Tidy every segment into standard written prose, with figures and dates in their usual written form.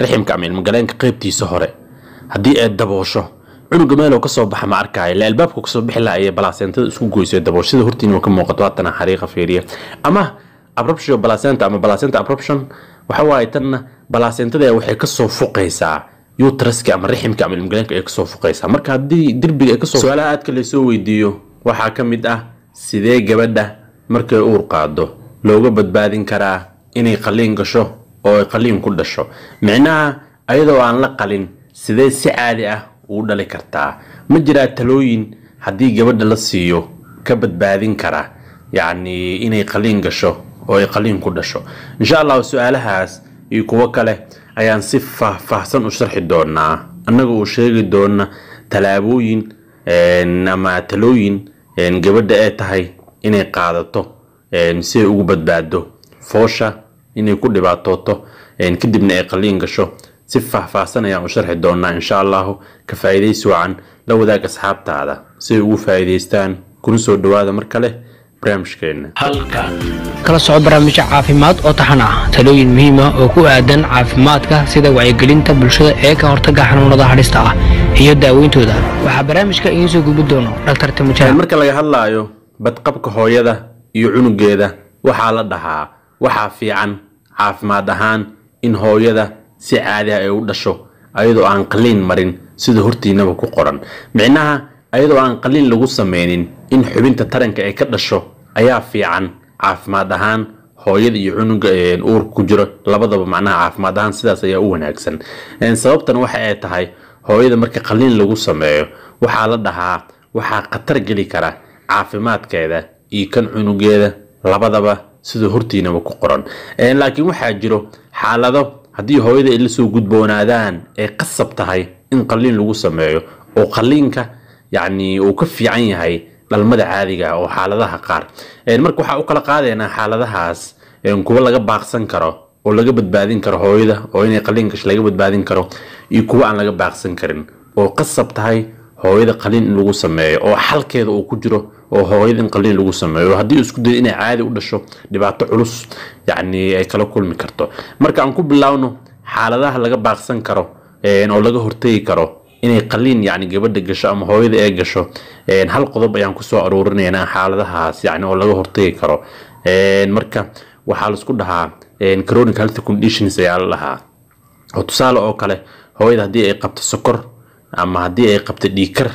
riximka ama ilmagaleenka qaybtiisa hore haddii ay daboosho cunuga meel oo kasoo baxa ma arkaayo la albaabka kasoo bixi lahaa ay balaasentada isku goysay dabooshada hortiin oo ka muuqato haddana xariiqa fiiriya ama abruption placenta ama placenta abruption waxa waaye tan balasentada waxay kasoo fuqaysaa uteruska ama riximka ama ilmagaleenka ay kasoo fuqaysaa marka haddii dirbiga ay kasoo su'aalaha aadka la soo weydiiyo waxaa ka mid ah sidee gabadha markay uur qaado looga badbaadin karaa inay qaliin gasho oo ay qaliin ku dhasho micnaha ayadoo aan la qalin sidee si caadi ah ugu dhali kartaa ma jiraa talooyin haddii gabadha la siiyo ka badbaadin kara yacni inay qaliin gasho oo ay qaliin ku dhasho insha Allah su'aalahaas iyo kuwa kale ayaan si faahfaahsan u sharxi doonaa annaga oo sheegi doona talaabooyin ama talooyin gabadha ay tahay inay qaadato si ay ugu badbaado foosha inay ku dhibaatooto kadibna ay qaliin gasho si faahfaahsan ayaan u sharxi doonaa insha Allah ka faa'iideysi wacan la wadaag asxaabtaada si ay ugu faa'iideystaan kuna soo dhawaada mar kale barnaamijkeena halkan kala socod barnaamij caafimaad oo taxan ah talooyin muhiim ah oo ku aadan caafimaadka sida wacyigelinta bulshada ee ka hortagga xanuunada halista ah iyo daaweyntooda waxa barnaamijka idin soo gudbin doono Dr. Timothy marka laga hadlayo badqabka hooyada iyo cunugeeda waxa la dhahaa waxa fiican caafimaad ahaan in hooyada si caadi ah ay u dhasho ayadoo aan qaliin marin sida hortiinaba ku qoran micnaha ayadoo aan qaliin lagu sameynin in xubinta taranka ay ka dhasho ayaa fiican caafimaad ahaan hooyada iyo cunuga uur ku jiro labadaba macnaha caafimaad ahaan sidaas ayaa u wanaagsan sababtan waxa ay tahay hooyada marka qaliin lagu sameeyo waxa la dhahaa waxa khatar gali kara caafimaadkeeda iyo kan cunugeeda labadaba sida hortiinaba ku qoran laakiin waxa jiro xaalado haddii hooyada ay la soo gudboonaadaan ay qasab tahay in qaliin lagu sameeyo oo qaliinka يعني وكفي عني هاي للمدى عادية أو حالتها قار مركو حقو كلا قادينا حالتهاس كوا لغا باقسن كرو أو لغا بدبادين كرو هويدا أو إني قلين كش لغا بدبادين كرو يكوا عن لغا باقسن كرين أو قصبت هاي هويدا قلين لغو سمي أو حال كيدا أو كجرو أو هويدا قلين لغو سمي وهدي اسكو دي إني عادي ودشو دباتو علوس يعني أي كلا كل مكرتو مركا عنكو بلاونو حالتها لغا باقسن كرو أو لغا هرتي كرو inay qaliin yani gabadha gasho ama hooyada ay gasho hal qodob ayaan ku soo aruurinaynaa xaaladahaas yani oo laga hortagi karo marka waxa la isku dhahaa chronic health conditions ayaa la dhahaa oo tusaale oo kale hooyada hadii ay qabto sokor ama hadii ay qabto dhiikar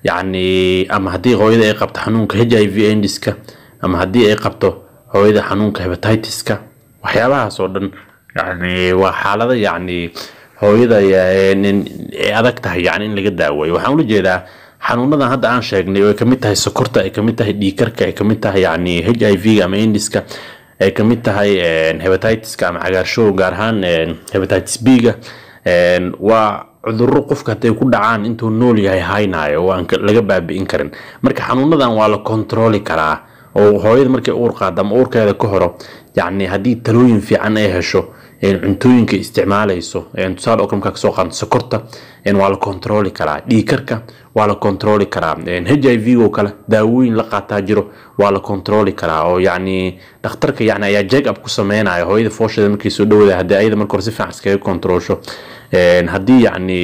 yani ama hadii hooyada ay qabto xanuunka HIV AIDS-ka ama hadii ay qabto hooyada xanuunka hepatitis-ka waxyaabahaas oo dhan yani waa xaalado yani hooyada ay adag tahay yani in laga daaweeyo waxaan u jeedaa xanuunadan hadda aan sheegnay oo kamid tahay sokorta ay kamid tahay dhiikarka ay kamid tahay yani HIV ama AIDS-ka ay kamid tahay hepatitis-ka ama cagaarshow gaar ahaan hepatitis B-ga waa cudurro qofka haday ku dhacaan intuu nool yahay haynayo oo aan laga baabi'in karin marka xanuunadan waa la control karaa oo hooyada markay uur qaado ama uurkeeda ka horo yani hadii talooyin fiican ay hesho cuntooyinka isticmaalayso tusaale oo ka soo qaad sokorta waa la control karaa dhiikarka waa la control karaa HIV oo kale daawooyin la qaataa jiro waa la control karaa oo yani dhakhtarka yani ayaa check up ku sameeynaya hooyada foosheeda markay soo dhawaada hadii ayada markor si fiican iskaga controlsho hadii yani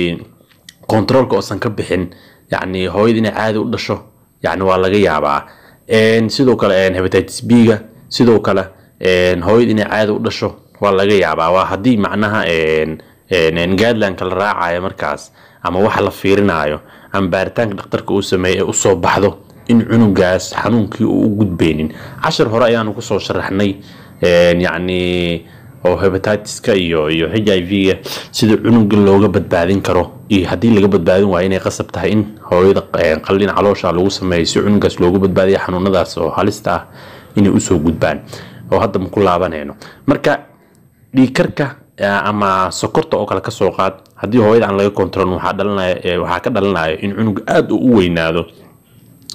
controlka oo san ka bixin yani hooyada inay caadi u dhasho yani waa laga yaabaa sidoo kale hepatitis B-ga sidoo kale hooyada inay caadi u dhasho waa laga yaabaa waa hadii macnaha guideline-ka la raacayo markaas ama waxa la fiirinayo ama baaritaanka dhakhtarka uu sameeyay u soo baxdo in cunugaas xanuunkii uu u gudbeenin 10 hore ayaan ku soo sharaxnay yani oo hepatitis-ka iyo HIV-ga sida cunuga looga badbaadin karo iyo hadii laga badbaadin waayo inay qasab tahay in hooyada qaliin caloosha lagu sameeyo si cunugaas looga badbaadiyo xanuunadaas oo halista ah inay u soo gudbaan oo hadda ku laabanayno marka dhiikarka ama sokorta oo kale ka soo qaad hadii hooyada aan laga control waxa ka dhalanaya in cunug aad u weynaado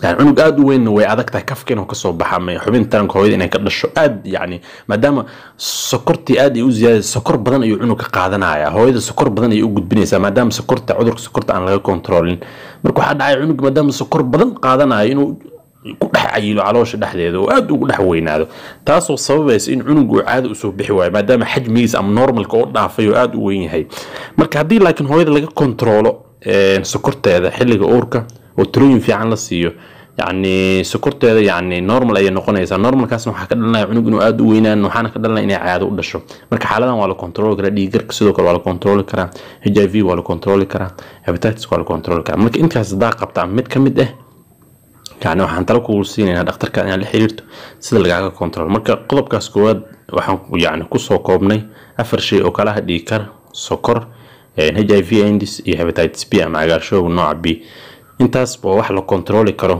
يعني عنق آد وين ويعدك كفكين وكسو بحامي حبين ترى كهويد إنك قدرش آد يعني ما دام سكرتي آد يوزياد سكر بدن أيو عنق قاعدنا يا هويد السكر بدن يوجد بنيسا ما دام سكرت عذرك سكرت عن غير كنترولين مركو حد عاي عنق ما دام سكر بدن قاعدنا إنه ku dhex cayilo caloosha dhexdeeda oo aad ugu dhex weynaado taasoo sababaysa in cunugu caadi u soo bixi waayo maadaama xajmigiisa ama normalka oo dhaafay oo aad u weyn yahay marka haddii laakiin hooyada laga kontroolo sokorteeda xilliga uurka oo tirooyin fiican la siiyo يعني سكرتها يعني نورمال اي نقونيسا نورمال كاسna waxa ka dhalanaya cunug inuu aad u weynaan waxaana ka dhalanaya inay caado u dhasho marka xaaladan waa la control karaa dhiigga sidoo kale waa la control karaa HIV waa la control karaa hepatitis waa la control karaa marka intaas daa qabta mid kamid ah يعني waxaan talo ku siinayna dhakhtarka in la xiriirto sida lagaaga control marka qodobkaas koowaad waxaan yani ku soo koobnay afar shay oo kala dhiig kar sokor HIV AIDS iyo hepatitis B ama cagaarshow nooca B intaas waa wax la control karo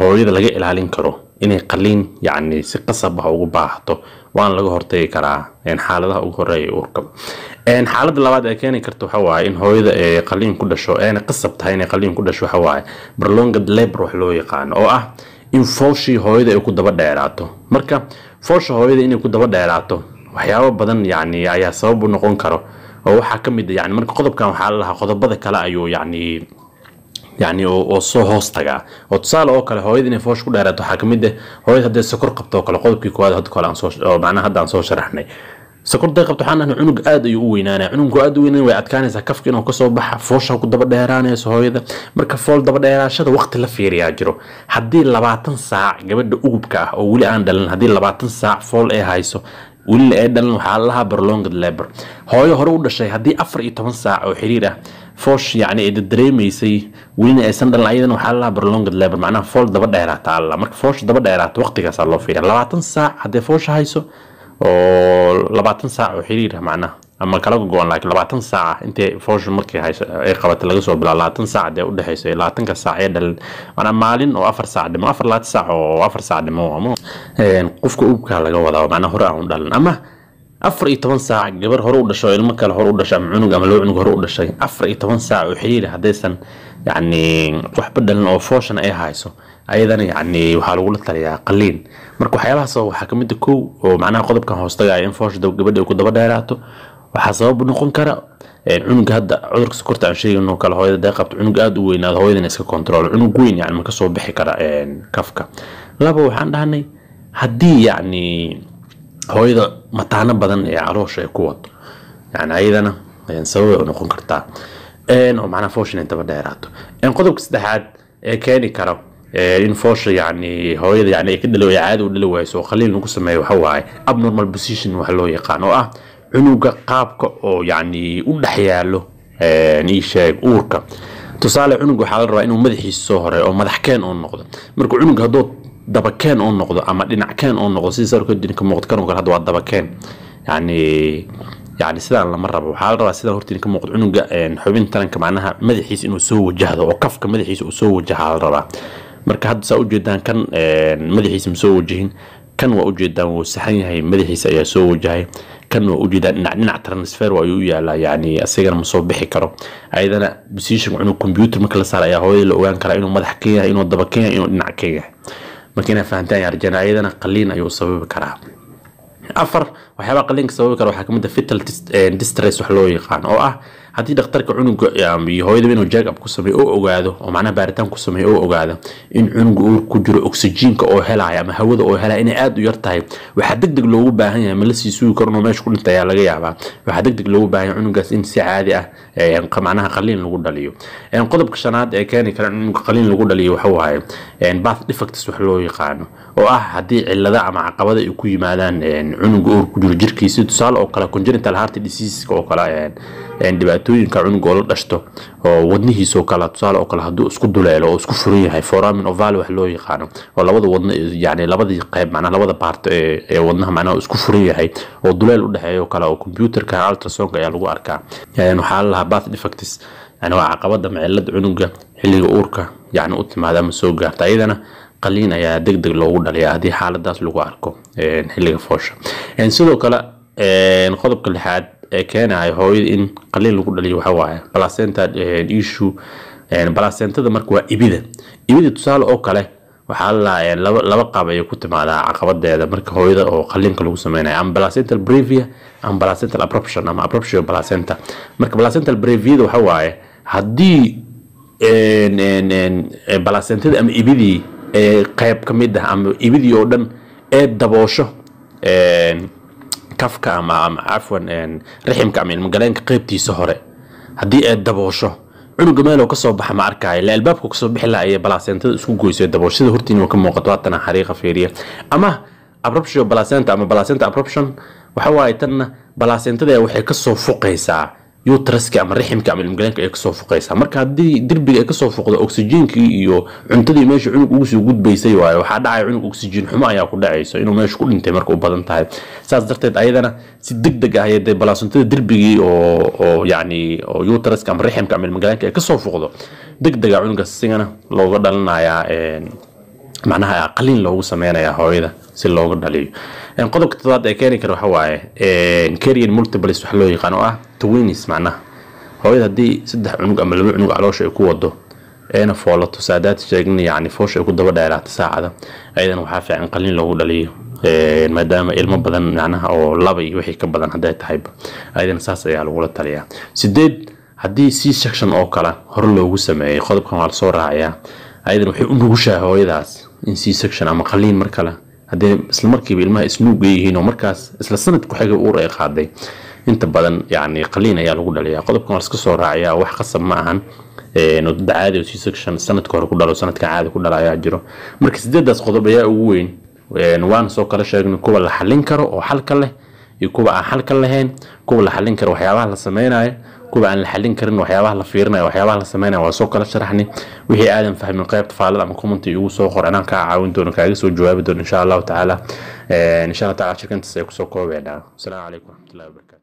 hooyada laga ilaalin karo inay qaliin yani si qasab ah ugu baahato waan laga hortagi karaa xaaladaha ugu horeeya uurka xaaladda labaad ee keeni karto waxa waaye in hooyada ay qaliin ku dhasho ee qasab tahay inay qaliin ku dhasho waxa waaye prolonged labor wax loo yaqaan oo ah in fooshii hooyada ay ku daba dheeraato marka foosha hooyada inay ku daba dheeraato waxyaabo badan yani ayaa sabab u noqon karo oo waxa kamid ah yani marka qodobkan waxa la lahaa qodobada kale ayuu يعني oo soo hoos taga oo tusaale oo kale hooyada inay foosh ku dheeraato waxa kamid ah hooyada hadday sokor qabto kala qodobkii koowaad hadda kale aan soo macnaha hadda aan soo sharaxnay sokorta qabto waxaan cunug aad ayuu u weynaanaa cunugku aad u weynaan way adkaanaysaa kafka inuu ka soo baxa foosha ku daba dheeraanayso hooyada marka fool daba dheeraashada waqti la fiiriyaa jiro haddii 20 saac gabadha ugubka ah oo wali aan dhalan haddii 20 saac fool ay hayso wali ay dhalan waxa la lahaa prolonged labor hooyo hore u dhashay haddii 14 saac oo xiriir ah فوش يعني إذا دريميسي وين أسندل أيضا وحلا برلونج لابر معناه فول دبر دايرات الله مرك فوش دبر دايرات وقتك صار له فيها 20 ساعة حتى فوش هايسو أو 20 ساعة وحريرها معناه أما كلاكو جوان لكن 20 ساعة أنت فوش مركي هايسو أي قبت لقصو بلا 20 ساعة ده وده هايسو 20 ساعة يدل أنا مالين أو أفر ساعة دم أفر 3 ساعة أو أفر ساعة دم قفكو أوبك على جوا معناه هراء دل أما 14 ساعة gabar hore u dhasho ilmo kale hore u dhashay cunug ama loo cunug hore u dhashay 14 saac oo xiriir hadaysan yani wax badan oo fooshan ay hayso ayadana yani waxa lagu la taliyaa qaliin marka waxyaabahaas waxa kamid ah koow oo macnaha qodobkan hoostagay in foosh gabadha ay ku daba dheeraato waxa sabab noqon kara cunug hadda cudurka sokorta aan sheegayno kale hooyada qabto cunug aad u weynaado hooyadana iska control cunug weyn yani ma ka soo bixi kara kafka laba waxaan dhahnay hadii yani hooyada mataana badan ee caloosha ay ku wado yani ayadana sabab u noqon kartaa oo macna fooshin inta dheeraato qodobka saddexaad ee keeni karo in foosha yani hooyada yani ay ka dhalo caadi u dhalo wayso qaliin lagu sameeyo waxa waaye abnormal position wax loo yaqaan oo ah cunuga qaabka oo yani u dhaxyaalo ni sheeg uurka tusaale cunug waxa la rabaa inuu madaxiisa soo hore oo madaxkeen oo noqdo marka cunug hadoo dabakeen oo noqdo ama dhinackeen oo noqdo si sarko dinka muuqdo kan oo kale hadda waa dabakeen يعني sidaan lama rabo waxa la rabaa sida hortiin ka muuqdo cunuga xubin taranka macnaha madaxiisa inuu soo wajahdo oo kafka madaxiisa uu soo wajaha la rabaa marka hadda saa u jeedaan kan madaxiisa ma soo wajahin kan waa u jeedaan uu saxan yahay madaxiisa ayaa soo wajahay kan waa u jeedaan dhinac transfer waa uu yaalaa yani asagana ma soo bixi karo ayadana position cunug computer marka la saaro ayaa hooyada la ogaan karaa inuu madax ka yahay inuu daba ka yahay inuu dhinac ka yahay markina fahantaan yarjana ayadana qaliin ayuu sababi karaa afar waxyaaba qaliinka sababi kara waxa kamid ah fetal distress wax loo yaqaan oo ah hadii dhakhtarka cunuga iyo hooyada inuu check up ku sameeyo oo ogaado oo macnaha baaritaan ku sameeyo oo ogaado in cunuga uu ku jiro oxygen-ka oo helaya ama hawada oo helaya inay aad u yar tahay waxa degdeg loogu baahan yahay ma la sii sugi karno meesha ku dhintay laga yaabaa waxa degdeg loogu baahan yahay cunugaas in si caadi ah macnaha qaliin lagu dhaliyo qodobka shanaad ee keeni kara in qaliin lagu dhaliyo waxa waaye birth defects wax loo yaqaan oo ah hadii cilada ama caqabada ay ku yimaadaan cunuga uu ku jiro jirkiisa tusaale oo kala congenital heart disease oo kala dhibaatooyinka cunuga oo la dhashto oo wadnihiisa oo kala tusaale oo kala haduu isku duleelo oo isku furan yahay foramen oval wax loo yaqaan oo labada wadna yani labadii qayb macnaha labada part ee wadnaha macnaha isku furan yahay oo duleel u dhaxeeyo kala oo computerka ultrasound ayaa lagu arkaa waxa la lahaa birth defects yani waa caqabada macallad cunuga xilliga uurka yani u timaada ama soo gaarta ayadana qaliin ayaa degdeg loogu dhaliyaa hadii xaaladaas lagu arko xilliga foosha sidoo kale qodobka lixaad ee keenay hooyada in qaliin lagu dhaliyo waxa waaye placenta issue placentada marka waa ibida tusaale oo kale waxa la laba qaab ay ku timaadaa caqabadeeda marka hooyada oo qaliinka lagu sameeyo am placental brevia am placental abruption ama abruptio placenta marka placental brevia waxa waaye hadii placentada ama ibidii qayb ka mid ah ama ibidii oo dhan ee daboosho kafka ama afwan riximka ama ilmagaleenka qaybtiisa hore haddii ay daboosho cunuga meel oo ka soo baxa ma arkaayo la albaabka ka soo bixi la ay balasentada isku goysay daboolshada hortiina ka muuqato haddana xariiqa fiiriya ama abruption placenta ama placenta abruption waxa waaye tan balasentada waxay ka soo fuqaysaa uteruska ama riximka ama ilmagaleenka ay ka soo fuqaysaa marka haddii dirbiga ay ka soo fuqdo oxygenkii iyo cuntadii meesha cunug ugu soo gudbaysay waayo waxa dhacay cunug oxygen xumo ayaa ku dhacayso inuu meesha ku dhintay marka u badan tahay saas darteed ayadana si degdeg ah ayay balasentada dirbigii oo yani oo uteruska ama riximka ama ilmagaleenka ay ka soo fuqdo degdeg cunuga sigana looga dhalanayaa macnaha qalin loogu sameeyaa hooyada si looga dhaliyo qodobka toddobaad ee keeni kara waxa waaye carrier multiples wax loo yaqaan oo ah twins macnaha hooyada haddii saddex cunug ama laba cunug caloosha ay ku wado eena foolato saadaad sheegna yani foosha ay ku daba dheeraato saacada ayadana waxaa fiican qalin loogu dhaliyo maadaama ilmo badan macnaha oo laba iyo wixii ka badan hadday tahay ayadana saas ayaa lagula taliyaa 8 haddii C-section oo kala hor loogu sameeyay qodobkan waa la soo raacayaa ayadana waxay u nugushaa hooyadaas in C-section ama qalin mar kale hadii isla markiiba ilmaha isnuug yihiin oo markaas isla sanad ku xiga uur ay qaaday inta badan yani qalin ayaa lagu dhaliyaa qodobkan waa iska soo raaciyaa wax qasab ma ahan nodda caadi oo C-section sanadka hore ku dhalo sanadka caadi ku dhalayaa jiro marka 8daas qodob ayaa ugu weyn waan soo kala sheegnay kuwa la xalin karo oo xalka leh iyo kuwa aan xalka lahayn kuwa la xalin karo waxyaabaha la sameeynaayo kuwa aan la xalin karin waxyaabaha la fiirinayo waxyaabaha la sameeynaayo waa soo kala sharaxnay wixii aadan fahmin qaybta faalada ama comment ugu soo qor anaan ka caawin doono kaaga soo jawaabi doono insha Allah taala shirkantaas ay ku soo koobayna assalamu alaykum wa rahmatullahi wa barakatuh